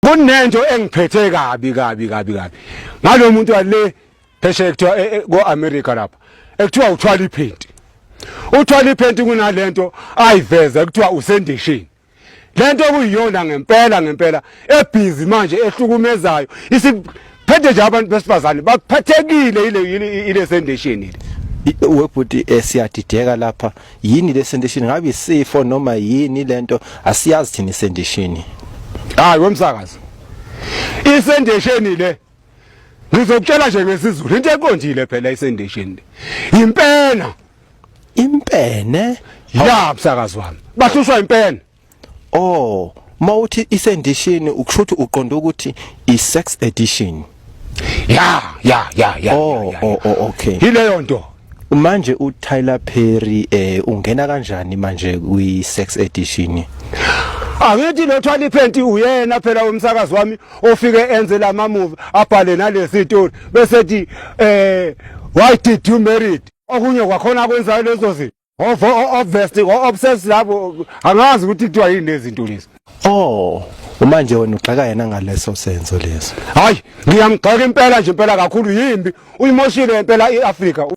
kunento engiphethe kabi ngalo muntu wale pheshe kuthiwa ko-America lapha ekuthiwa uthwala iphenti. Uthwala iphenti kunalento ayiveza ekuthiwa usendishini. Lento okuyiyona ngempela ebhizi manje ehlukumezayo isiphethe nje abantu besifazane baphathekile ile sendishini. Webhuti siyadideka lapha yini le sendishini ngabe isifo noma yini lento asiyazi thina isendishini. Hayi wemsakazi. Isendishini le ngizokutshela nje ngesizulu into eqondile phela isendishini. Impene ya msakazi wami. Bahlushwa impene. Oh, mawuthi isendishini ukushuthi uqonda ukuthi i-sex edition. Ya. Okay. Yileyo nto. Manje uTyler Perry ungena kanjani manje kwi-sex edition? Angithi lo thwala iphenti uyena phela umsakazi wami ofike enze lama movie abhale nalesi story bese thi why did you marry it? Okunye kwakhona kwenza lezo zinto. Obviously obsessed labo angazi ukuthi kuthiwa yini lezi zinto lezi. Oh, manje wena ugxeka yena ngaleso senzo leso. Hayi, ngiyamgxeka impela kakhulu yimbi. Uyimoshile impela iAfrika.